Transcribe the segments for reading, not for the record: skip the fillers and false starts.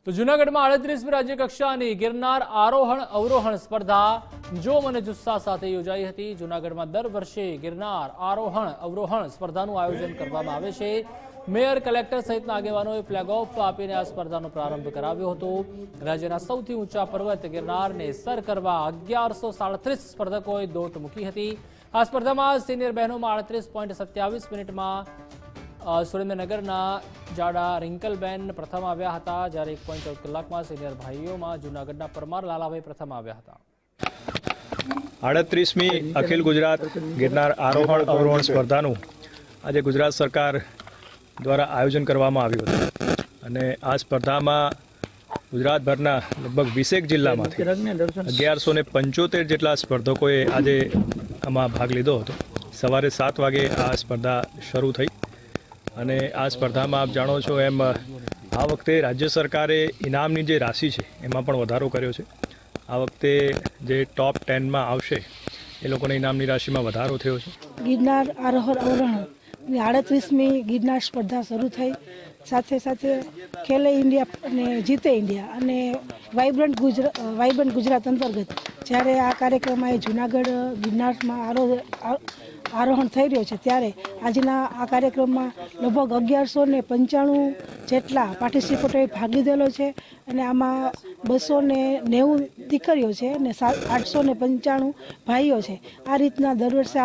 તો જૂનાગઢમાં 38મી રાજ્ય કક્ષાની ગિરનાર આરોહણ અવરોહણ સ્પર્ધા જોમ અને જુસ્સા સાથે યોજાઈ હતી। જૂનાગઢમાં દર વર્ષે ગિરનાર આરોહણ અવરોહણ સ્પર્ધાનું આયોજન કરવામાં આવે છે। મેયર કલેક્ટર સહિતના આગેવાનોએ ફ્લેગ ઓફ આપીને આ સ્પર્ધાનો પ્રારંભ કરાવ્યો હતો। રાજ્યના સૌથી ઊંચા પર્વત ગિરનારને સર કરવા 1137 સ્પર્ધકોએ દોટ મૂકી હતી। આ સ્પર્ધામાં સિનિયર બહેનોમાં 38.27 મિનિટમાં સુરેન્દ્રનગરના જાડા રિંકલબેન પ્રથમ આવ્યા હતા, જ્યારે 1.14 કલાકમાં સિનિયર ભાઈઓમાં જૂનાગઢના પરમાર લાલાભાઈ પ્રથમ આવ્યા હતા। 38મી અખિલ ગુજરાત ગિરનાર આરોહણ અવરોહણ સ્પર્ધાનું આજે ગુજરાત સરકાર દ્વારા આયોજન કરવામાં આવ્યું હતું અને આ સ્પર્ધામાં ગુજરાતભરના લગભગ 20 જિલ્લામાંથી 1175 જેટલા સ્પર્ધકોએ આજે આમાં ભાગ લીધો હતો। સવારે 7 વાગે આ સ્પર્ધા શરૂ થઈ અને આ સ્પર્ધામાં આપ જાણો છો એમ આ વખતે રાજ્ય સરકારે ઇનામની જે રાશિ છે એમાં પણ વધારો કર્યો છે। આ વખતે જે ટોપ 10માં આવશે એ લોકોને ઇનામની રાશિમાં વધારો થયો છે। ગિરનાર આરોહણ અવરોહણ 38મી ગિરનાર સ્પર્ધા શરૂ થઈ, સાથે સાથે ખેલે ઇન્ડિયા અને જીતે ઇન્ડિયા અને વાઇબ્રન્ટ ગુજરાત અંતર્ગત જ્યારે આ કાર્યક્રમ જૂનાગઢ ગિરનારમાં આરોહણ થઈ રહ્યો છે, ત્યારે આજના આ કાર્યક્રમમાં લગભગ 1195 જેટલા પાર્ટિસિપેટોએ ભાગ લીધેલો છે અને આમાં 290 દીકરીઓ છે અને 895 ભાઈઓ છે। આ રીતના દર વર્ષે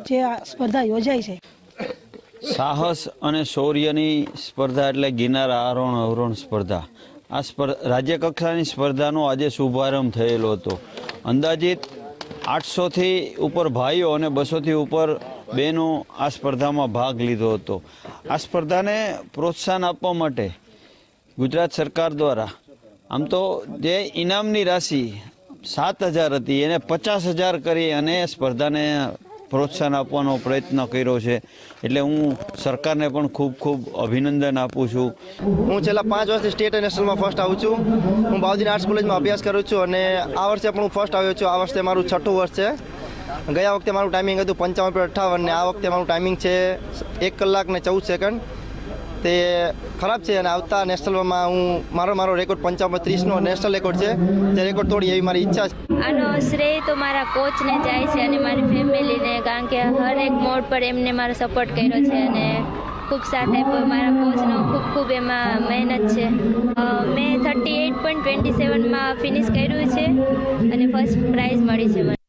જે આ સ્પર્ધા યોજાય છે। સાહસ અને શૌર્યની સ્પર્ધા એટલે ગિરનાર આરોહણ અવરોહણ સ્પર્ધા। આ રાજ્ય કક્ષાની સ્પર્ધાનો આજે શુભારંભ થયેલો હતો। અંદાજિત 800થી ઉપર ભાઈઓ અને 200થી ઉપર બહેનો આ સ્પર્ધામાં ભાગ લીધો હતો। આ સ્પર્ધાને પ્રોત્સાહન આપવા માટે ગુજરાત સરકાર દ્વારા આમ તો જે ઇનામની રાશિ 7,000 હતી એને 50,000 કરી અને સ્પર્ધાને પ્રોત્સાહન આપવાનો પ્રયત્ન કર્યો છે, એટલે હું સરકારને પણ ખૂબ ખૂબ અભિનંદન આપું છું। હું છેલ્લા 5 વર્ષથી સ્ટેટ અને નેશનલમાં ફર્સ્ટ આવું છું। હું બાઉદીન આર્ટ્સ કોલેજમાં અભ્યાસ કરું છું અને આ વર્ષે પણ હું ફર્સ્ટ આવ્યો છું। આ વર્ષે મારું 6થું વર્ષ છે। ગયા વખતે મારું ટાઈમિંગ હતું 55.58 અને આ વખતે મારું ટાઈમિંગ છે 1 કલાક ને 14 સેકન્ડ। તે ખરાબ છે અને આવતા નેશનલમાં હું મારો રેકોર્ડ 55.30નો નેશનલ રેકોર્ડ છે, તે રેકોર્ડ તોડી એવી મારી ઈચ્છા છે। આનો શ્રેય તો મારા કોચને જાય છે અને મારી ફેમિલીને, કારણ કે હર એક મોડ પર એમને મારો સપોર્ટ કર્યો છે અને ખૂબ સાથ આપ્યો। મારા કોચનો ખૂબ એમાં મહેનત છે। મેં 38.27માં ફિનિશ કર્યું છે અને ફર્સ્ટ પ્રાઇઝ મળી છે મને।